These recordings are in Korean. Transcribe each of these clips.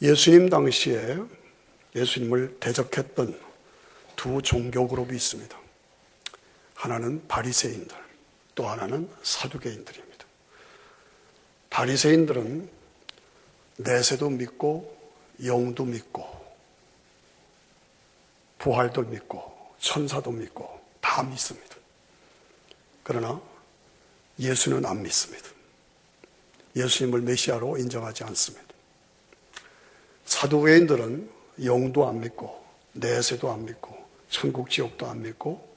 예수님 당시에 예수님을 대적했던 두 종교 그룹이 있습니다. 하나는 바리새인들, 또 하나는 사두개인들입니다. 바리새인들은 내세도 믿고 영도 믿고 부활도 믿고 천사도 믿고 다 믿습니다. 그러나 예수는 안 믿습니다. 예수님을 메시아로 인정하지 않습니다. 사두개인들은 영도 안 믿고 내세도 안 믿고 천국 지옥도 안 믿고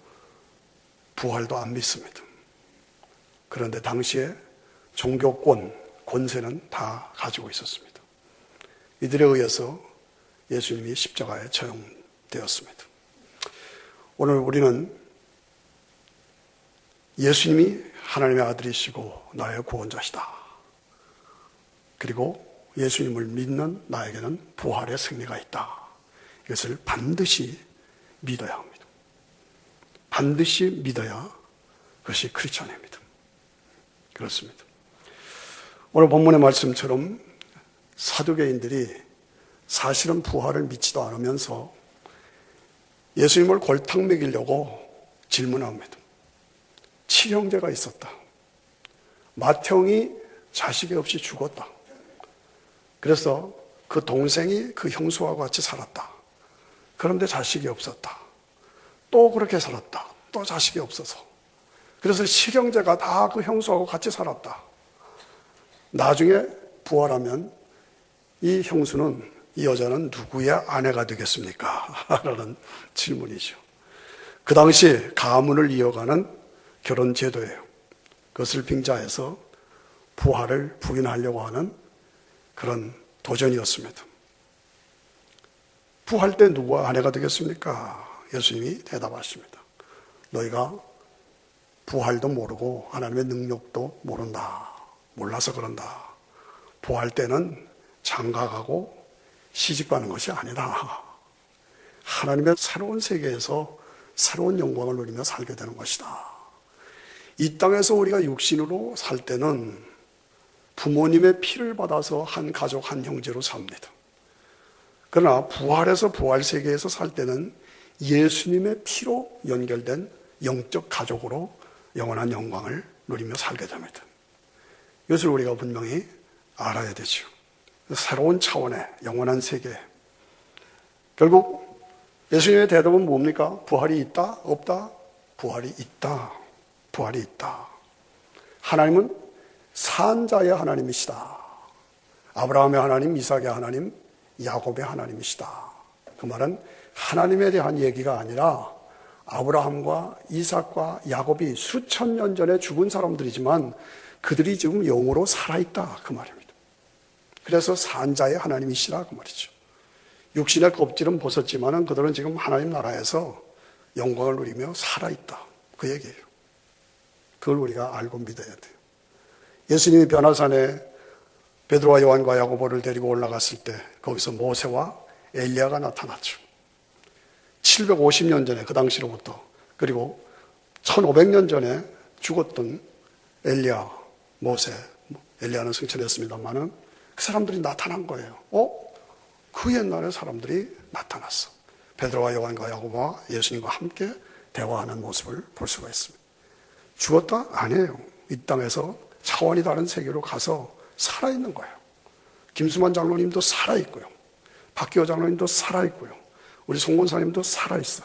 부활도 안 믿습니다. 그런데 당시에 종교권, 권세는 다 가지고 있었습니다. 이들에 의해서 예수님이 십자가에 처형되었습니다. 오늘 우리는 예수님이 하나님의 아들이시고 나의 구원자시다. 그리고 예수님을 믿는 나에게는 부활의 승리가 있다. 이것을 반드시 믿어야 합니다. 반드시 믿어야 그것이 크리스천입니다. 그렇습니다. 오늘 본문의 말씀처럼 사두개인들이 사실은 부활을 믿지도 않으면서 예수님을 골탕 먹이려고 질문합니다. 칠형제가 있었다. 맏형이 자식이 없이 죽었다. 그래서 그 동생이 그 형수와 같이 살았다. 그런데 자식이 없었다. 또 그렇게 살았다. 또 자식이 없어서. 그래서 칠형제가 다 그 형수하고 같이 살았다. 나중에 부활하면 이 형수는, 이 여자는 누구의 아내가 되겠습니까? 라는 질문이죠. 그 당시 가문을 이어가는 결혼 제도예요. 그것을 빙자해서 부활을 부인하려고 하는 그런 도전이었습니다. 부활 때 누구와 아내가 되겠습니까? 예수님이 대답하십니다. 너희가 부활도 모르고 하나님의 능력도 모른다. 몰라서 그런다. 부활 때는 장가가고 시집가는 것이 아니다. 하나님의 새로운 세계에서 새로운 영광을 누리며 살게 되는 것이다. 이 땅에서 우리가 육신으로 살 때는 부모님의 피를 받아서 한 가족, 한 형제로 삽니다. 그러나 부활해서 부활 세계에서 살 때는 예수님의 피로 연결된 영적 가족으로 영원한 영광을 누리며 살게 됩니다. 이것을 우리가 분명히 알아야 되죠. 새로운 차원의 영원한 세계. 결국 예수님의 대답은 뭡니까? 부활이 있다? 없다? 부활이 있다. 부활이 있다. 하나님은 산자의 하나님이시다. 아브라함의 하나님, 이삭의 하나님, 야곱의 하나님이시다. 그 말은 하나님에 대한 얘기가 아니라 아브라함과 이삭과 야곱이 수천 년 전에 죽은 사람들이지만 그들이 지금 영으로 살아있다. 그 말입니다. 그래서 산자의 하나님이시라 그 말이죠. 육신의 껍질은 벗었지만 그들은 지금 하나님 나라에서 영광을 누리며 살아있다. 그 얘기예요. 그걸 우리가 알고 믿어야 돼요. 예수님이 변화산에 베드로와 요한과 야고보를 데리고 올라갔을 때 거기서 모세와 엘리야가 나타났죠. 750년 전에 그 당시로부터, 그리고 1500년 전에 죽었던 엘리야, 모세, 엘리야는 승천했습니다만은 그 사람들이 나타난 거예요. 그 옛날에 사람들이 나타났어. 베드로와 요한과 야고보와 예수님과 함께 대화하는 모습을 볼 수가 있습니다. 죽었다? 아니에요. 이 땅에서 차원이 다른 세계로 가서 살아있는 거예요. 김수만 장로님도 살아있고요. 박기호 장로님도 살아있고요. 우리 송권사님도 살아있어.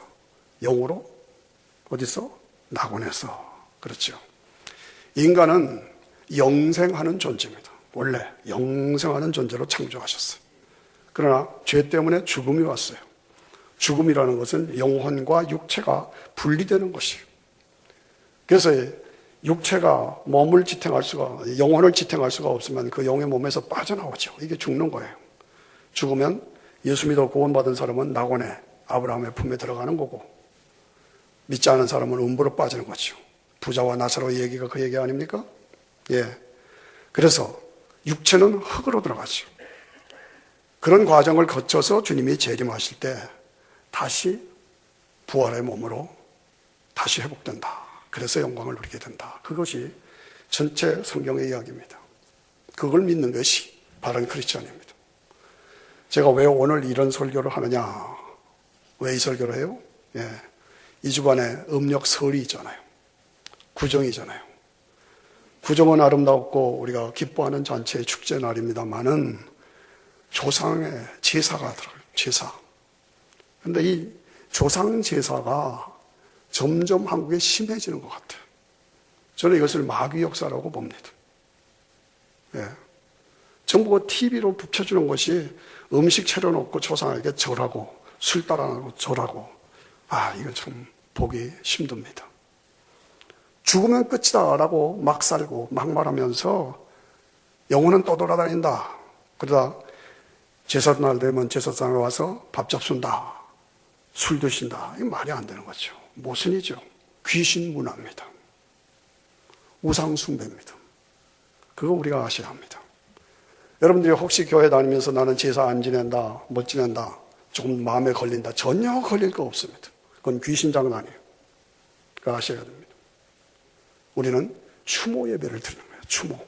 영으로 어디서? 낙원에서. 그렇죠. 인간은 영생하는 존재입니다. 원래 영생하는 존재로 창조하셨어요. 그러나 죄 때문에 죽음이 왔어요. 죽음이라는 것은 영혼과 육체가 분리되는 것이에요. 그래서 육체가 몸을 지탱할 수가, 영혼을 지탱할 수가 없으면 그 영의 몸에서 빠져나오죠. 이게 죽는 거예요. 죽으면 예수 믿어 구원받은 사람은 낙원에 아브라함의 품에 들어가는 거고, 믿지 않은 사람은 음부로 빠지는 거죠. 부자와 나사로 얘기가 그 얘기 아닙니까? 예. 그래서 육체는 흙으로 들어가죠. 그런 과정을 거쳐서 주님이 재림하실 때 다시 부활의 몸으로 다시 회복된다. 그래서 영광을 누리게 된다. 그것이 전체 성경의 이야기입니다. 그걸 믿는 것이 바른 크리스천입니다. 제가 왜 오늘 이런 설교를 하느냐? 왜 이 설교를 해요? 예. 이 주간에 음력 설이 있잖아요. 구정이잖아요. 구정은 아름답고 우리가 기뻐하는 잔치의 축제 날입니다만은 조상의 제사가 들어요. 제사. 그런데 이 조상 제사가 점점 한국에 심해지는 것 같아요. 저는 이것을 마귀 역사라고 봅니다. 예. 정부가 TV로 붙여주는 것이 음식 차려놓고 조상에게 절하고 술 따라하고 절하고, 이건 참 보기 힘듭니다. 죽으면 끝이다 라고 막 살고 막 말하면서 영혼은 떠돌아다닌다. 그러다 제삿날 되면 제사상에 와서 밥 잡순다, 술 드신다. 이건 말이 안 되는 거죠. 모순이죠. 귀신 문화입니다. 우상 숭배입니다. 그거 우리가 아셔야 합니다. 여러분들이 혹시 교회 다니면서 나는 제사 안 지낸다, 못 지낸다, 조금 마음에 걸린다. 전혀 걸릴 거 없습니다. 그건 귀신 장난이에요. 그거 아셔야 됩니다. 우리는 추모 예배를 드리는 거예요. 추모.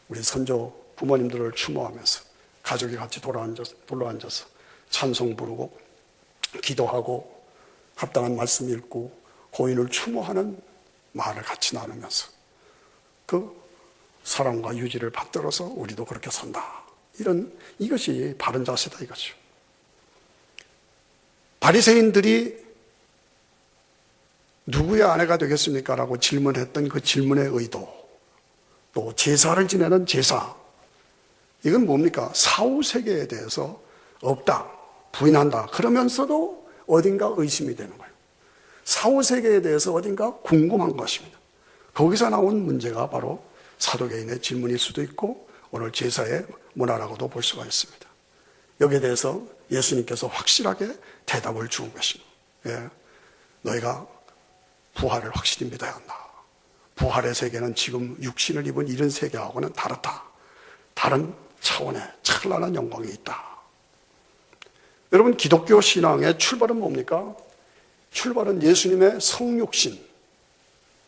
우리 선조 부모님들을 추모하면서 가족이 같이 둘러앉아서 찬송 부르고 기도하고 합당한 말씀 읽고 고인을 추모하는 말을 같이 나누면서 그 사랑과 유지를 받들어서 우리도 그렇게 산다. 이것이 바른 자세다 이거죠. 바리새인들이 누구의 아내가 되겠습니까? 라고 질문했던 그 질문의 의도, 또 제사를 지내는 제사, 이건 뭡니까? 사후세계에 대해서 없다, 부인한다. 그러면서도 어딘가 의심이 되는 거예요. 사후세계에 대해서 어딘가 궁금한 것입니다. 거기서 나온 문제가 바로 사도계인의 질문일 수도 있고 오늘 제사의 문화라고도 볼 수가 있습니다. 여기에 대해서 예수님께서 확실하게 대답을 주은 것입니다. 예, 너희가 부활을 확실히 믿어야 한다. 부활의 세계는 지금 육신을 입은 이런 세계하고는 다르다. 다른 차원의 찬란한 영광이 있다. 여러분, 기독교 신앙의 출발은 뭡니까? 출발은 예수님의 성육신,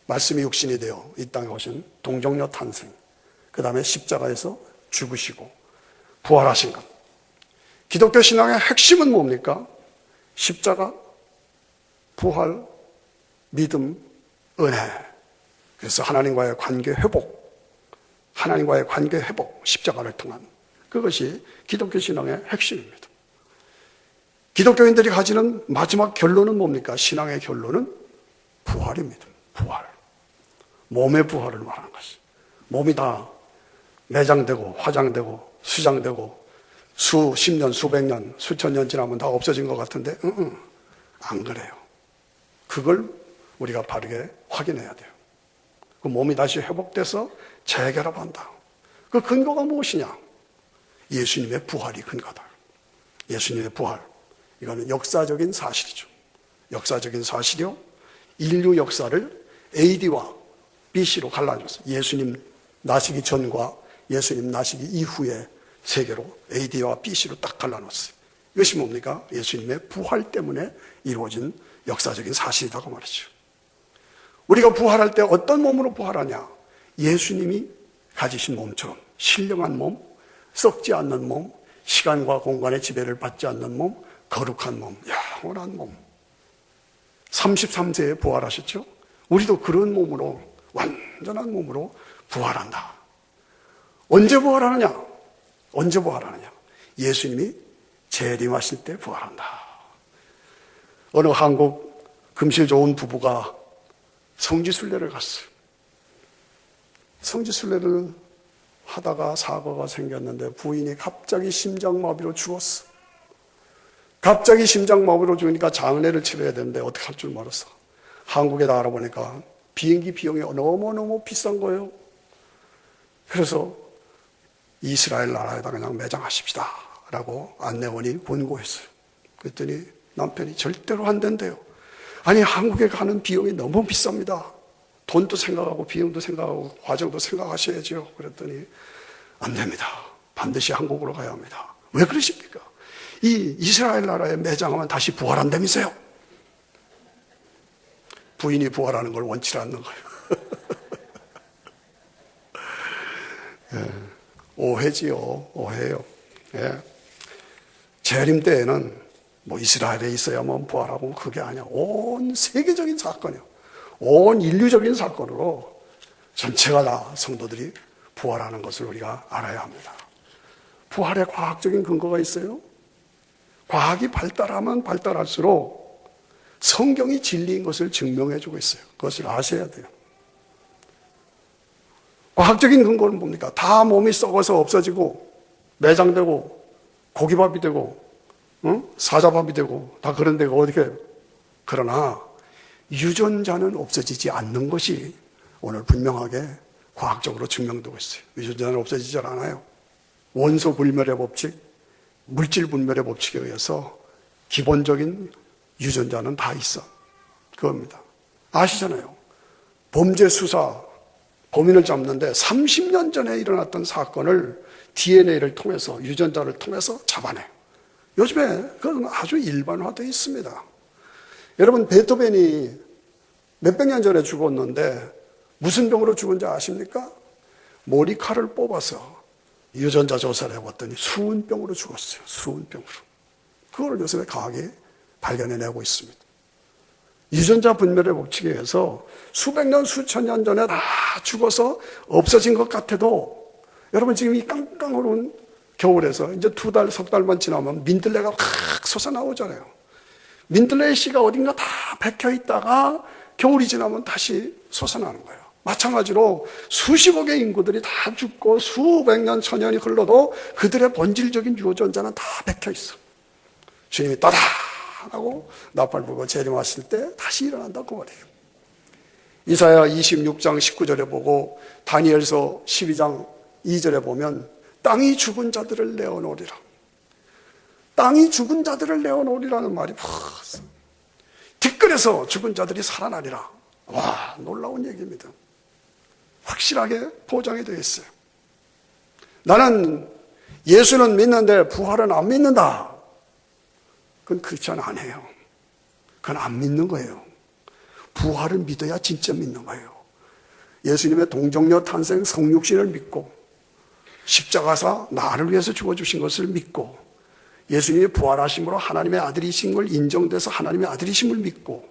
말씀이 육신이 되어 이 땅에 오신 동정녀 탄생, 그 다음에 십자가에서 죽으시고 부활하신 것. 기독교 신앙의 핵심은 뭡니까? 십자가, 부활, 믿음, 은혜. 그래서 하나님과의 관계 회복, 십자가를 통한 그것이 기독교 신앙의 핵심입니다. 기독교인들이 가지는 마지막 결론은 뭡니까? 신앙의 결론은 부활입니다. 부활. 몸의 부활을 말하는 것이. 몸이 다 매장되고 화장되고 수장되고 수십 년, 수백 년, 수천 년 지나면 다 없어진 것 같은데 안 그래요. 그걸 우리가 바르게 확인해야 돼요. 그 몸이 다시 회복돼서 재결합한다. 그 근거가 무엇이냐? 예수님의 부활이 근거다. 예수님의 부활. 이거는 역사적인 사실이죠. 역사적인 사실이요. 인류 역사를 AD와 BC로 갈라졌어요. 예수님 나시기 전과 예수님 나시기 이후의 세계로 AD와 BC로 딱 갈라놨어요. 이것이 뭡니까? 예수님의 부활 때문에 이루어진 역사적인 사실이라고 말이죠. 우리가 부활할 때 어떤 몸으로 부활하냐? 예수님이 가지신 몸처럼 신령한 몸, 썩지 않는 몸, 시간과 공간의 지배를 받지 않는 몸, 거룩한 몸, 영원한 몸. 33세에 부활하셨죠? 우리도 그런 몸으로, 완전한 몸으로 부활한다. 언제 부활하느냐? 언제 부활하느냐? 예수님이 재림하실 때 부활한다. 어느 한국 금실 좋은 부부가 성지순례를 갔어요. 성지순례를 하다가 사고가 생겼는데 부인이 갑자기 심장마비로 죽었어. 갑자기 심장마비로 죽으니까 장례를 치러야 되는데 어떻게 할 줄 몰랐어. 한국에 다 알아보니까 비행기 비용이 너무너무 비싼 거예요. 그래서 이스라엘 나라에다 그냥 매장하십시다 라고 안내원이 권고했어요. 그랬더니 남편이 절대로 안 된대요. 아니, 한국에 가는 비용이 너무 비쌉니다. 돈도 생각하고 비용도 생각하고 과정도 생각하셔야죠. 그랬더니 안 됩니다. 반드시 한국으로 가야 합니다. 왜 그러십니까? 이 이스라엘 나라에 매장하면 다시 부활한다면서요. 부인이 부활하는 걸 원치 않는 거예요. 예, 오해지요. 오해요. 예. 재림 때에는 뭐 이스라엘에 있어야만 부활하고 그게 아니야. 온 세계적인 사건이야. 온 인류적인 사건으로 전체가 다 성도들이 부활하는 것을 우리가 알아야 합니다. 부활에 과학적인 근거가 있어요. 과학이 발달하면 발달할수록 성경이 진리인 것을 증명해주고 있어요. 그것을 아셔야 돼요. 과학적인 근거는 뭡니까? 다 몸이 썩어서 없어지고 매장되고 고기밥이 되고 사자밥이 되고 다 그런 데가 어떻게. 그러나 유전자는 없어지지 않는 것이 오늘 분명하게 과학적으로 증명되고 있어요. 유전자는 없어지지 않아요. 원소 불멸의 법칙, 물질 분멸의 법칙에 의해서 기본적인 유전자는 다 있어. 그겁니다. 아시잖아요. 범죄 수사, 범인을 잡는데 30년 전에 일어났던 사건을 DNA를 통해서, 유전자를 통해서 잡아내요. 요즘에 그건 아주 일반화되어 있습니다. 여러분, 베토벤이 몇백 년 전에 죽었는데 무슨 병으로 죽은지 아십니까? 머리칼을 뽑아서 유전자 조사를 해봤더니 수은병으로 죽었어요. 수은병으로. 그걸 요새 과학이 발견해내고 있습니다. 유전자 분멸의 법칙에 의해서 수백 년, 수천 년 전에 다 죽어서 없어진 것 같아도 여러분 지금 이 깡깡어려운 겨울에서 이제 2달, 석 달만 지나면 민들레가 확 솟아나오잖아요. 민들레의 씨가 어딘가 다 박혀 있다가 겨울이 지나면 다시 솟아나는 거예요. 마찬가지로 수십억의 인구들이 다 죽고 수백 년, 천년이 흘러도 그들의 본질적인 유전자는 다 박혀 있어. 주님이 따다하고 나팔 불고 재림하실 때 다시 일어난다고 말해요. 이사야 26장 19절에 보고 다니엘서 12장 2절에 보면 땅이 죽은 자들을 내어놓으리라. 땅이 죽은 자들을 내어놓으리라는 말이 뒷뜰에서 죽은 자들이 살아나리라. 와, 놀라운 얘기입니다. 확실하게 보장이 되어 있어요. 나는 예수는 믿는데 부활은 안 믿는다. 그건 크리스천 아니에요. 그건 안 믿는 거예요. 부활을 믿어야 진짜 믿는 거예요. 예수님의 동정녀 탄생 성육신을 믿고 십자가사 나를 위해서 죽어주신 것을 믿고 예수님이 부활하심으로 하나님의 아들이신 걸 인정돼서 하나님의 아들이심을 믿고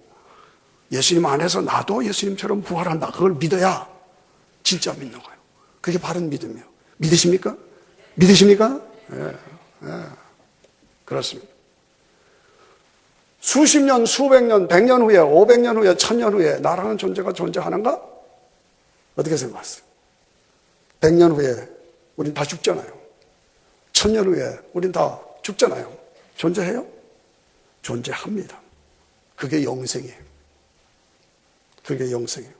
예수님 안에서 나도 예수님처럼 부활한다. 그걸 믿어야 진짜 믿는 거예요. 그게 바른 믿음이에요. 믿으십니까? 믿으십니까? 예. 그렇습니다. 수십 년, 수백 년, 100년 후에, 500년 후에, 1000년 후에 나라는 존재가 존재하는가? 어떻게 생각하세요? 100년 후에 우린 다 죽잖아요. 1000년 후에 우린 다 죽잖아요. 존재해요? 존재합니다. 그게 영생이에요. 그게 영생이에요.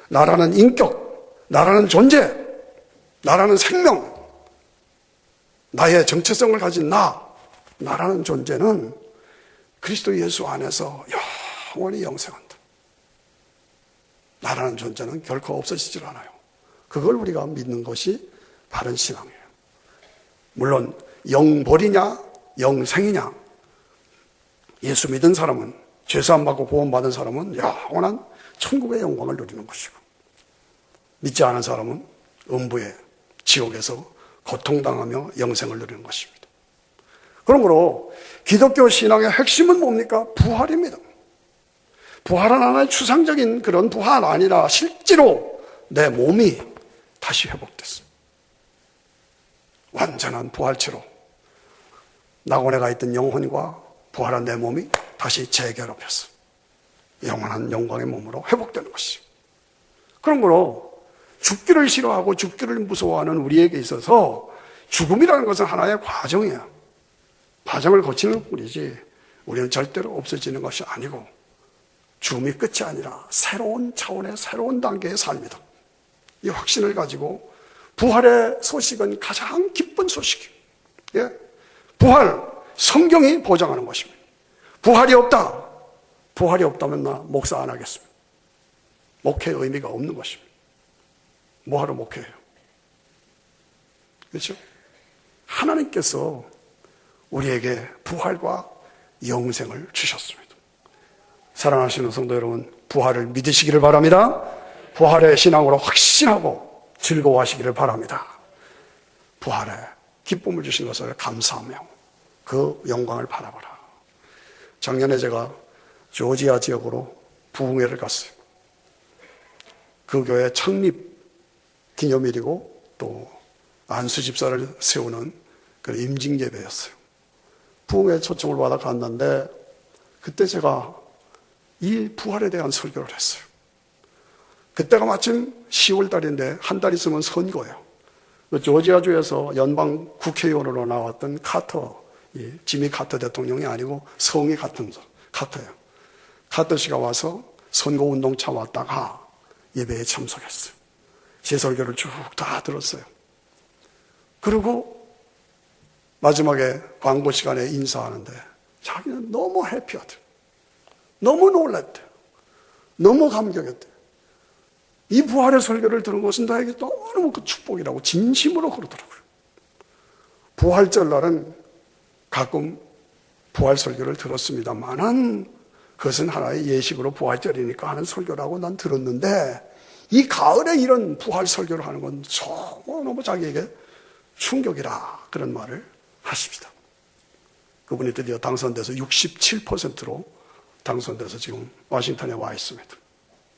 나라는 인격, 나라는 존재, 나라는 생명, 나의 정체성을 가진 나라는 존재는 그리스도 예수 안에서 영원히 영생한다. 나라는 존재는 결코 없어지질 않아요. 그걸 우리가 믿는 것이 바른 신앙이에요. 물론 영벌이냐 영생이냐, 예수 믿은 사람은, 죄사함 받고 구원받은 사람은 영원한 천국의 영광을 누리는 것이고, 믿지 않은 사람은 음부의 지옥에서 고통당하며 영생을 누리는 것입니다. 그러므로 기독교 신앙의 핵심은 뭡니까? 부활입니다. 부활은 하나의 추상적인 그런 부활 아니라 실제로 내 몸이 다시 회복됐어요. 완전한 부활체로 낙원에 가 있던 영혼과 부활한 내 몸이 다시 재결합해서 영원한 영광의 몸으로 회복되는 것이죠. 그러므로 죽기를 싫어하고 죽기를 무서워하는 우리에게 있어서 죽음이라는 것은 하나의 과정이에요. 과정을 거치는 뿐이지 우리는 절대로 없어지는 것이 아니고 죽음이 끝이 아니라 새로운 차원의 새로운 단계의 삶이다. 이 확신을 가지고 부활의 소식은 가장 기쁜 소식이에요. 예? 부활, 성경이 보장하는 것입니다. 부활이 없다. 부활이 없다면 나 목사 안 하겠습니다. 목회의 의미가 없는 것입니다. 뭐하러 목회해요? 그렇죠? 하나님께서 우리에게 부활과 영생을 주셨습니다. 사랑하시는 성도 여러분, 부활을 믿으시기를 바랍니다. 부활의 신앙으로 확신하고 즐거워하시기를 바랍니다. 부활에 기쁨을 주신 것을 감사하며 그 영광을 바라봐라. 작년에 제가 조지아 지역으로 부흥회를 갔어요. 그 교회 창립 기념일이고 또 안수 집사를 세우는 그 임직 예배였어요. 부흥회 초청을 받아 갔는데 그때 제가 이 부활에 대한 설교를 했어요. 그때가 마침 10월 달인데 한 달 있으면 선거예요. 조지아주에서 연방 국회의원으로 나왔던 카터, 지미 카터 대통령이 아니고 성이 같은 카터예요. 카터 씨가 와서 선거운동 참았다가 예배에 참석했어요. 제 설교를 쭉 다 들었어요. 그리고 마지막에 광고 시간에 인사하는데 자기는 너무 해피하대. 너무 놀랐대. 너무 감격했대. 이 부활의 설교를 들은 것은 나에게 너무 그 축복이라고 진심으로 그러더라고요. 부활절날은 가끔 부활 설교를 들었습니다만은 그것은 하나의 예식으로 부활절이니까 하는 설교라고 난 들었는데 이 가을에 이런 부활 설교를 하는 건 너무 자기에게 충격이라 그런 말을 하십니다. 그분이 드디어 당선돼서 67%로 당선돼서 지금 워싱턴에 와 있습니다.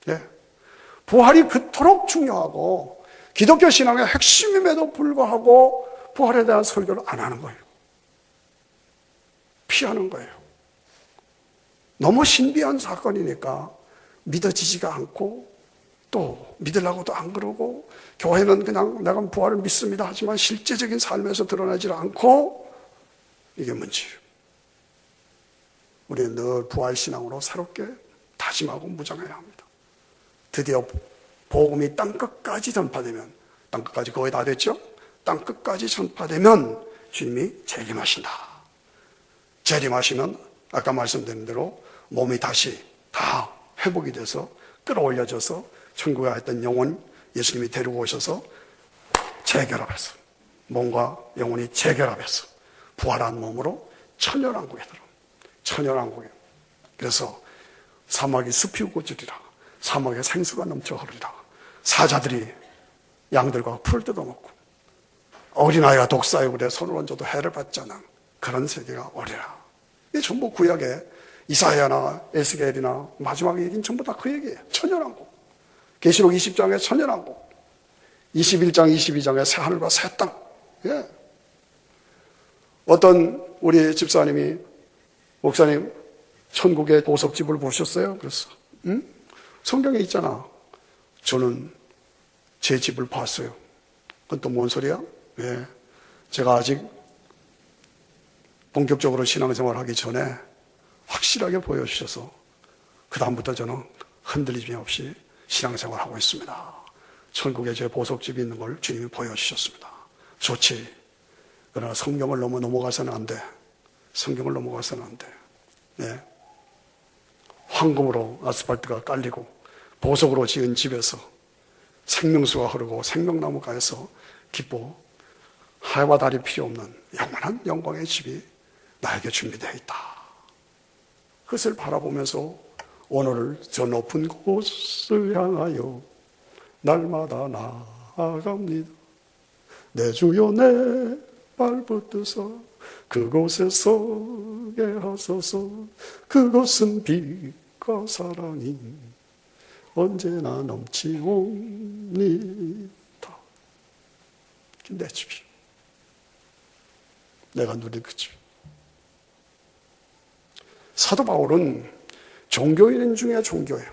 네. 부활이 그토록 중요하고 기독교 신앙의 핵심임에도 불구하고 부활에 대한 설교를 안 하는 거예요. 피하는 거예요. 너무 신비한 사건이니까 믿어지지가 않고 또 믿으려고도 안 그러고 교회는 그냥 내가 부활을 믿습니다 하지만 실제적인 삶에서 드러나지 않고 이게 문제예요. 우리는 늘 부활신앙으로 새롭게 다짐하고 무장해야 합니다. 드디어 복음이 땅끝까지 전파되면, 땅끝까지 거의 다 됐죠? 땅끝까지 전파되면 주님이 재림하신다. 재림하시면 아까 말씀드린 대로 몸이 다시 다 회복이 돼서 끌어올려져서 천국에 있던 영혼 예수님이 데리고 오셔서 재결합해서 몸과 영혼이 재결합해서 부활한 몸으로 천연왕국에 들어. 천연왕국에. 그래서 사막이 숲이 우거지리라. 사막에 생수가 넘쳐 흐르리라. 사자들이 양들과 풀을 뜯어먹고 어린아이가 독사육에 손을 얹어도 해를 받지 않은 그런 세계가 오리라. 이게 전부 구약의 이사야나 에스겔이나 마지막 얘기는 전부 다 그 얘기예요. 천연왕국. 계시록 20장의 천연왕국, 21장 22장의 새 하늘과 새 땅. 예. 어떤 우리 집사님이 목사님 천국의 보석집을 보셨어요? 그랬어. 응? 성경에 있잖아. 저는 제 집을 봤어요. 그건 또 뭔 소리야? 예. 제가 아직 본격적으로 신앙생활 하기 전에 확실하게 보여주셔서 그 다음부터 저는 흔들림이 없이 신앙생활 하고 있습니다. 천국에 제 보석집이 있는 걸 주님이 보여주셨습니다. 좋지. 그러나 성경을 너무 넘어가서는 안 돼. 성경을 넘어가서는 안 돼. 네. 황금으로 아스팔트가 깔리고 보석으로 지은 집에서 생명수가 흐르고 생명나무가에서 기뻐 해와 달이 필요 없는 영원한 영광의 집이 나에게 준비되어 있다. 그것을 바라보면서 오늘 저 높은 곳을 향하여 날마다 나아갑니다. 내 주여 내 발붙드서 그곳에 서게 하소서. 그곳은 빛과 사랑이 언제나 넘치옵니다. 내 집이, 내가 누린 그 집. 사도 바울은 종교인 중에 종교예요.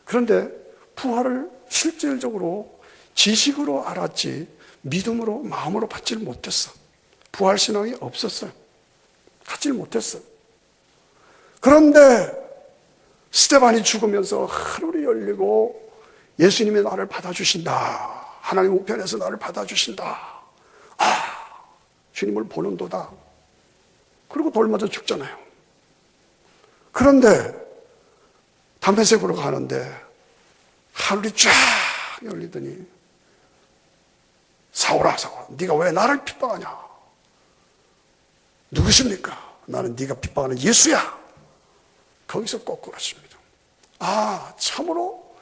그런데 부활을 실질적으로 지식으로 알았지 믿음으로 마음으로 받질 못했어. 부활신앙이 없었어요. 갖질 못했어요. 그런데 스데반이 죽으면서 하늘이 열리고 예수님이 나를 받아주신다. 하나님 우편에서 나를 받아주신다. 아, 주님을 보는도다. 그리고 돌 맞아 죽잖아요. 그런데 담메색으로 가는데 하늘이 쫙 열리더니 사울아 사울아 네가 왜 나를 핍박하냐. 누구십니까? 나는 네가 핍박하는 예수야. 거기서 꺾어갔습니다. 아, 참으로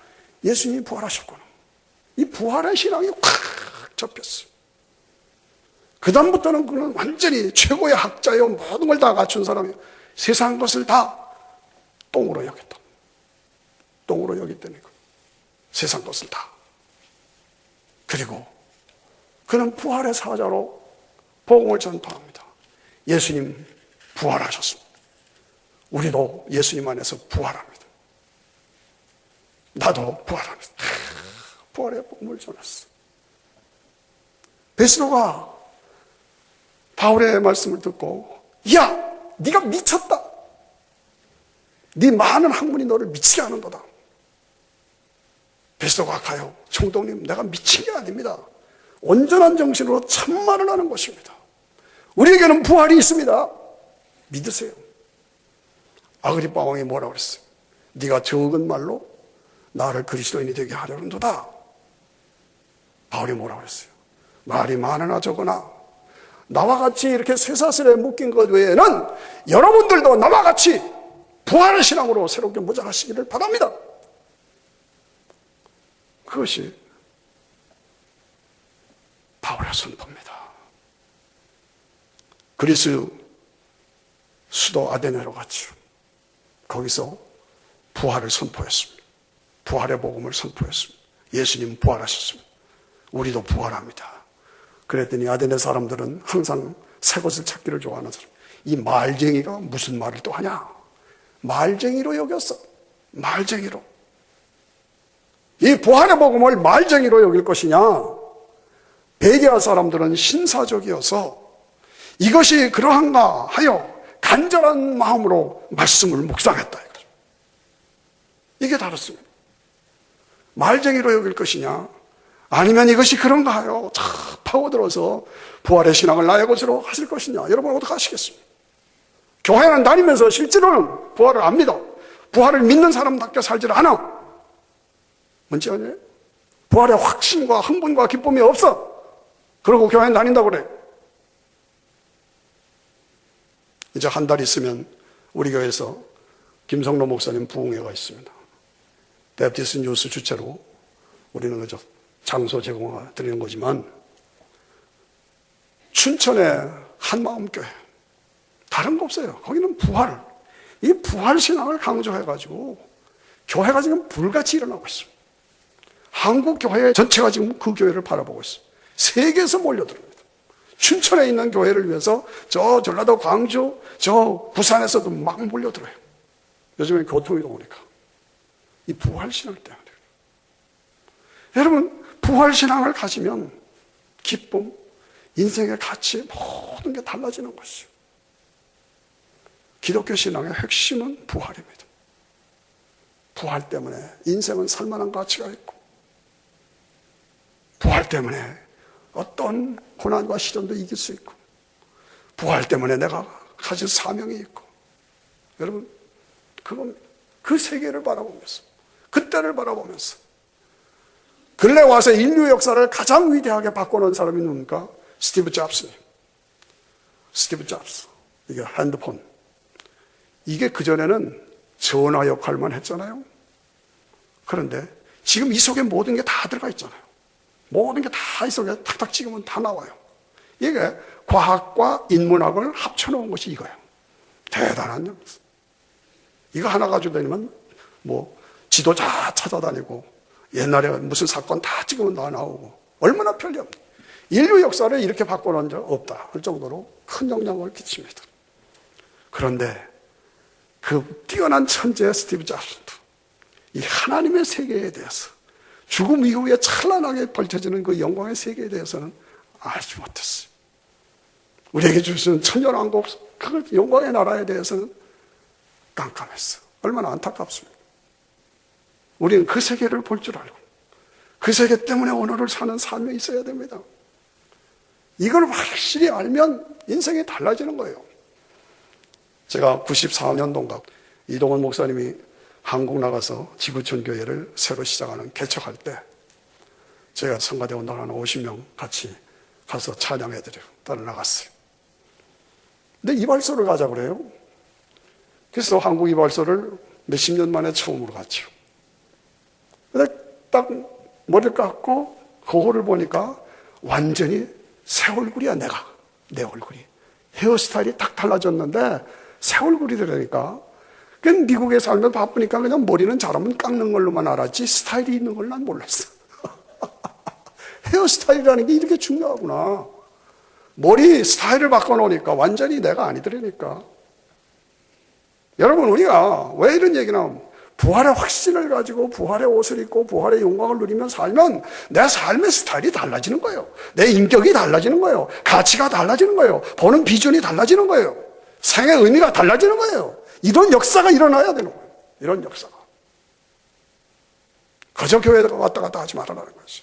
예수님이 부활하셨구나. 이 부활의 신앙이 확 접혔어요. 그다음부터는 그는 완전히 최고의 학자요, 모든 걸 다 갖춘 사람이에요. 세상 것을 다 똥으로 여겼다. 똥으로 여겼다니까. 세상 것을 다. 그리고 그는 부활의 사자로 복음을 전파합니다. 예수님 부활하셨습니다. 우리도 예수님 안에서 부활합니다. 나도 부활합니다. 부활의 복음을 전했어. 베드로가 바울의 말씀을 듣고, 야, 네가 미쳤다. 네 많은 학문이 너를 미치게 하는도다. 베드로가 가요. 총독님, 내가 미친 게 아닙니다. 온전한 정신으로 참말을 하는 것입니다. 우리에게는 부활이 있습니다. 믿으세요. 아그리빠 왕이 뭐라고 그랬어요? 네가 적은 말로 나를 그리스도인이 되게 하려는도다. 바울이 뭐라고 그랬어요? 말이 많으나 적으나 나와 같이 이렇게 쇠사슬에 묶인 것 외에는 여러분들도 나와 같이 부활의 신앙으로 새롭게 무장하시기를 바랍니다. 그것이 바울의 선포입니다. 그리스 수도 아데네로 갔죠. 거기서 부활을 선포했습니다. 부활의 복음을 선포했습니다. 예수님 부활하셨습니다. 우리도 부활합니다. 그랬더니 아데네 사람들은 항상 새 것을 찾기를 좋아하는 사람. 이 말쟁이가 무슨 말을 또 하냐? 말쟁이로 여겼어. 말쟁이로. 이 부활의 복음을 말쟁이로 여길 것이냐? 베레아 사람들은 신사적이어서 이것이 그러한가 하여 간절한 마음으로 말씀을 묵상했다. 이게 다릅니다. 말쟁이로 여길 것이냐? 아니면 이것이 그런가 하여 쫙 파고들어서 부활의 신앙을 나의 것으로 하실 것이냐? 여러분 어떻게 하시겠습니까? 교회는 다니면서 실제로는 부활을 안 믿어. 부활을 믿는 사람답게 살지를 않아. 뭔지 아니에요? 부활의 확신과 흥분과 기쁨이 없어. 그러고 교회는 다닌다고 그래. 이제 한 달 있으면 우리 교회에서 김성로 목사님 부흥회가 있습니다. 베프티스 뉴스 주최로 우리는 그저 장소 제공을 드리는 거지만 춘천의 한마음교회 다른 거 없어요. 거기는 부활, 이 부활 신앙을 강조해가지고 교회가 지금 불같이 일어나고 있습니다. 한국 교회 전체가 지금 그 교회를 바라보고 있습니다. 세계에서 몰려듭니다. 춘천에 있는 교회를 위해서 저 전라도 광주, 저 부산에서도 막 몰려들어요. 요즘에 교통이 오니까. 이 부활신앙 때문에. 여러분, 부활신앙을 가지면 기쁨, 인생의 가치, 모든 게 달라지는 것이죠. 기독교 신앙의 핵심은 부활입니다. 부활 때문에 인생은 살만한 가치가 있고, 부활 때문에 어떤 고난과 시련도 이길 수 있고, 부활 때문에 내가 가진 사명이 있고, 여러분, 그건 그 세계를 바라보면서, 그때를 바라보면서, 근래 와서 인류 역사를 가장 위대하게 바꿔놓은 사람이 누굽니까? 스티브 잡스님. 스티브 잡스. 이게 핸드폰. 이게 그전에는 전화 역할만 했잖아요. 그런데 지금 이 속에 모든 게 다 들어가 있잖아요. 모든 게 다 이 속에 탁탁 찍으면 다 나와요. 이게 과학과 인문학을 합쳐놓은 것이 이거예요. 대단한 영역. 이거 하나 가지고 다니면 뭐 지도 다 찾아다니고 옛날에 무슨 사건 다 찍으면 다 나오고 얼마나 편리합니까? 인류 역사를 이렇게 바꿔놓은 적 없다 할 정도로 큰 영향을 끼칩니다. 그런데 그 뛰어난 천재 스티브 잡스도 이 하나님의 세계에 대해서 죽음 이후에 찬란하게 펼쳐지는 그 영광의 세계에 대해서는 알지 못했어요. 우리에게 주시는 천년왕국 그 영광의 나라에 대해서는 깜깜했어. 얼마나 안타깝습니까? 우리는 그 세계를 볼 줄 알고 그 세계 때문에 오늘을 사는 삶이 있어야 됩니다. 이걸 확실히 알면 인생이 달라지는 거예요. 제가 94년도인가 이동원 목사님이 한국 나가서 지구촌 교회를 새로 시작하는 개척할 때 제가 성가대원들 한 50명 같이 가서 찬양해드리고 따라 나갔어요. 근데 이발소를 가자 그래요. 그래서 한국 이발소를 몇십 년 만에 처음으로 갔죠. 근데 딱 머리를 깎고 거울을 보니까 완전히 새 얼굴이야 내가. 내 얼굴이. 헤어스타일이 딱 달라졌는데 새 얼굴이 되니까. 그냥 미국에 살면 바쁘니까 그냥 머리는 자라면 깎는 걸로만 알았지 스타일이 있는 걸 난 몰랐어. 헤어스타일이라는 게 이렇게 중요하구나. 머리 스타일을 바꿔놓으니까 완전히 내가 아니더라니까. 여러분, 우리가 왜 이런 얘기나 하면 부활의 확신을 가지고 부활의 옷을 입고 부활의 영광을 누리며 살면 내 삶의 스타일이 달라지는 거예요. 내 인격이 달라지는 거예요. 가치가 달라지는 거예요. 보는 비전이 달라지는 거예요. 생의 의미가 달라지는 거예요. 이런 역사가 일어나야 되는 거예요. 이런 역사가. 그저 교회에 왔다 갔다 하지 말아라는 것이.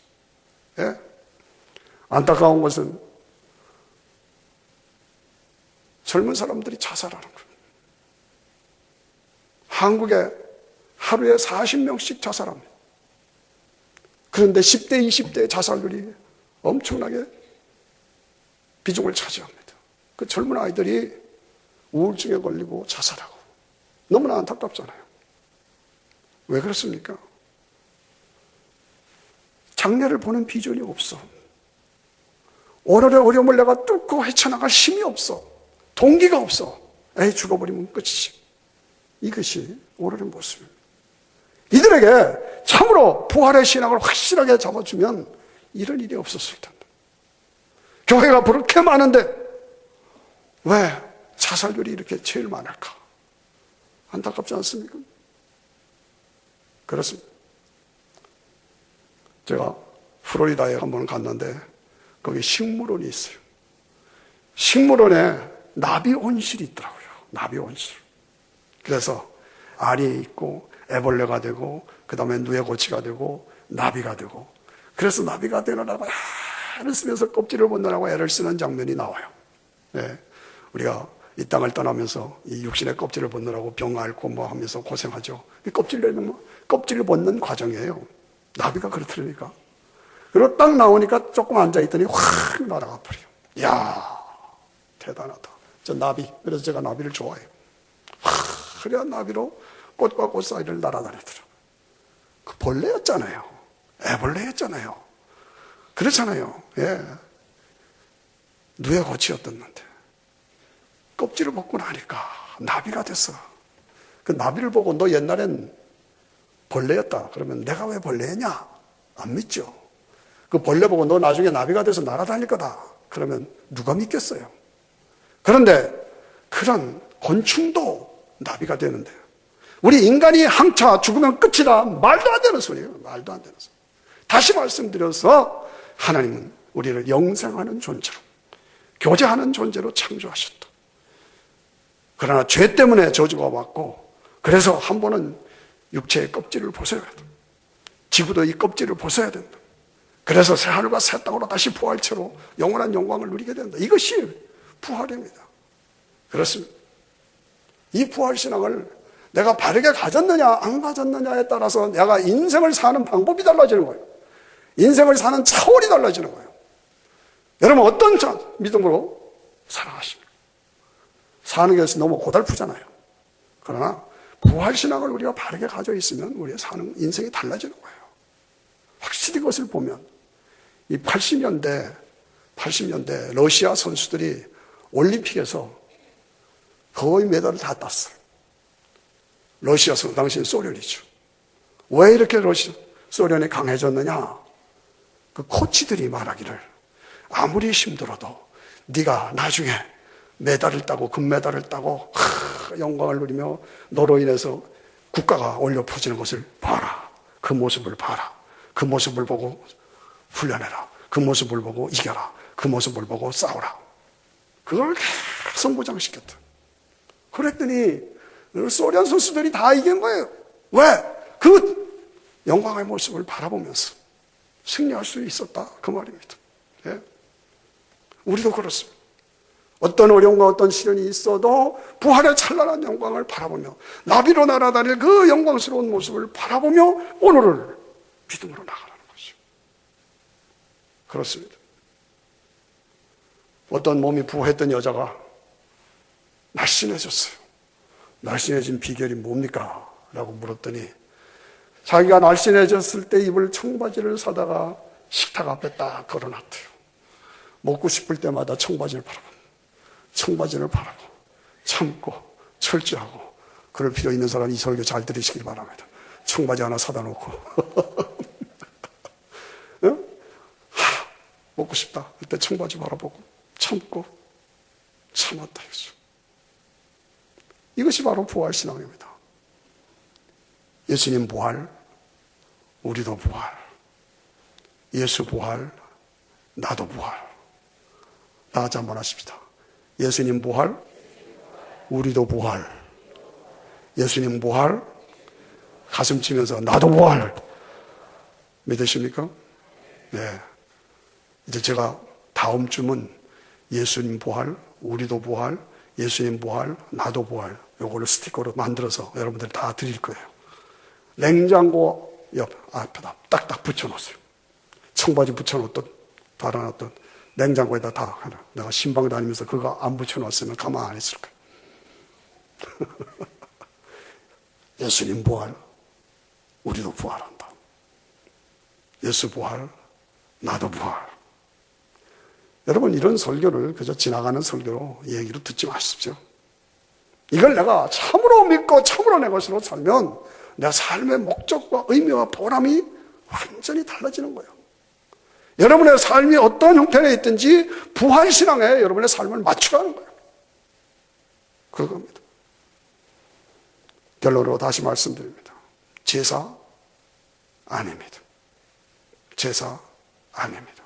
예? 안타까운 것은 젊은 사람들이 자살하는 거예요. 한국에 하루에 40명씩 자살합니다. 그런데 10대, 20대 자살률이 엄청나게 비중을 차지합니다. 그 젊은 아이들이 우울증에 걸리고 자살하고 너무나 안타깝잖아요. 왜 그렇습니까? 장래를 보는 비전이 없어. 오늘의 어려움을 내가 뚫고 헤쳐나갈 힘이 없어. 동기가 없어. 에이, 죽어버리면 끝이지. 이것이 오늘의 모습입니다. 이들에게 참으로 부활의 신앙을 확실하게 잡아주면 이런 일이 없었을 텐데. 교회가 그렇게 많은데 왜 자살률이 이렇게 제일 많을까? 안타깝지 않습니까? 그렇습니다. 제가 플로리다에 한번 갔는데 거기 식물원이 있어요. 식물원에 나비 온실이 있더라고요. 나비 온실. 그래서 알이 있고 애벌레가 되고 그 다음에 누에고치가 되고 나비가 되고, 그래서 나비가 되느라고 애를 쓰면서 껍질을 벗느라고 애를 쓰는 장면이 나와요. 네. 우리가 이 땅을 떠나면서 이 육신의 껍질을 벗느라고 병 앓고 뭐 하면서 고생하죠. 껍질 내면 껍질을 벗는 과정이에요. 나비가 그렇더라니까. 그리고 딱 나오니까 조금 앉아있더니 확 날아가 버려요. 이야, 대단하다. 저 나비. 그래서 제가 나비를 좋아해요. 화려한 나비로 꽃과 꽃 사이를 날아다니더라고요. 그 벌레였잖아요. 애벌레였잖아요. 그렇잖아요. 예. 누에고치였었는데 껍질을 벗고 나니까 나비가 됐어. 그 나비를 보고 너 옛날엔 벌레였다 그러면 내가 왜 벌레냐? 안 믿죠. 그 벌레 보고 너 나중에 나비가 돼서 날아다닐 거다 그러면 누가 믿겠어요? 그런데 그런 곤충도 나비가 되는데 우리 인간이 항차 죽으면 끝이다. 말도 안 되는 소리예요. 말도 안 되는 소리. 다시 말씀드려서 하나님은 우리를 영생하는 존재로, 교제하는 존재로 창조하셨다. 그러나 죄 때문에 저주가 왔고, 그래서 한 번은 육체의 껍질을 벗어야 된다. 지구도 이 껍질을 벗어야 된다. 그래서 새 하늘과 새 땅으로 다시 부활체로 영원한 영광을 누리게 된다. 이것이 부활입니다. 그렇습니다. 이 부활신앙을 내가 바르게 가졌느냐 안 가졌느냐에 따라서 내가 인생을 사는 방법이 달라지는 거예요. 인생을 사는 차원이 달라지는 거예요. 여러분 어떤 믿음으로 살아가십니까? 사는 것이 너무 고달프잖아요. 그러나 부활신앙을 우리가 바르게 가지고 있으면 우리의 사는 인생이 달라지는 거예요. 확실히 그것을 보면 이 80년대 러시아 선수들이 올림픽에서 거의 메달을 다 땄어요. 러시아 선수, 당시엔 소련이죠. 왜 이렇게 소련이 강해졌느냐? 그 코치들이 말하기를 아무리 힘들어도 네가 나중에 메달을 따고 금메달을 따고 영광을 누리며 너로 인해서 국가가 올려 퍼지는 것을 봐라. 그 모습을 봐라. 그 모습을 보고 훈련해라. 그 모습을 보고 이겨라. 그 모습을 보고 싸우라. 그걸 계속 무장시켰다. 그랬더니 소련 선수들이 다 이긴 거예요. 왜? 그 영광의 모습을 바라보면서 승리할 수 있었다. 그 말입니다. 예? 우리도 그렇습니다. 어떤 어려움과 어떤 시련이 있어도 부활의 찬란한 영광을 바라보며 나비로 날아다닐 그 영광스러운 모습을 바라보며 오늘을 믿음으로 나가라는 것이죠. 그렇습니다. 어떤 몸이 부했던 여자가 날씬해졌어요. 날씬해진 비결이 뭡니까? 라고 물었더니 자기가 날씬해졌을 때 입을 청바지를 사다가 식탁 앞에 딱 걸어놨대요. 먹고 싶을 때마다 청바지를 바라봅니다. 청바지를 바라고 참고 철저하고 그럴 필요 있는 사람은 이 설교 잘 들으시길 바랍니다. 청바지 하나 사다 놓고 응? 먹고 싶다. 그때 청바지 바라보고 참고 참았다. 이것이 바로 부활신앙입니다. 예수님 부활, 우리도 부활. 예수 부활, 나도 부활. 다 같이 한번 하십시다. 예수님 부활, 우리도 부활. 예수님 부활, 가슴 치면서 나도 부활. 믿으십니까? 네. 이제 제가 다음 주면 예수님 부활, 우리도 부활, 예수님 부활, 나도 부활. 요거를 스티커로 만들어서 여러분들이 다 드릴 거예요. 냉장고 옆 앞에다 딱딱 붙여놓았어요. 청바지 붙여놓던, 달아놨던 냉장고에다 다 하나. 내가 신방 다니면서 그거 안 붙여놨으면 가만 안 있을 거예요. 예수님 부활, 우리도 부활한다. 예수 부활, 나도 부활. 여러분, 이런 설교를 그저 지나가는 설교로 얘기로 듣지 마십시오. 이걸 내가 참으로 믿고 참으로 내 것으로 살면 내 삶의 목적과 의미와 보람이 완전히 달라지는 거예요. 여러분의 삶이 어떤 형태가 있든지 부활신앙에 여러분의 삶을 맞추라는 거예요. 그겁니다. 결론으로 다시 말씀드립니다. 제사 아닙니다. 제사 아닙니다.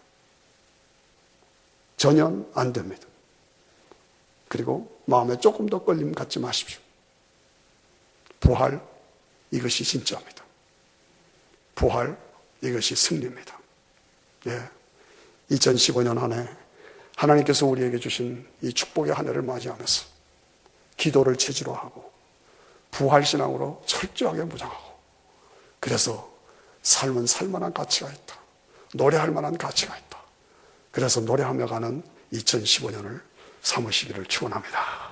전혀 안 됩니다. 그리고 마음에 조금 더 끌림 갖지 마십시오. 부활, 이것이 진짜입니다. 부활, 이것이 승리입니다. 예. 2015년 한 해 하나님께서 우리에게 주신 이 축복의 한 해를 맞이하면서 기도를 체질로 하고 부활신앙으로 철저하게 무장하고 그래서 삶은 살만한 가치가 있다. 노래할 만한 가치가 있다. 그래서 노래하며 가는 2015년을 삼으시기를 축원합니다.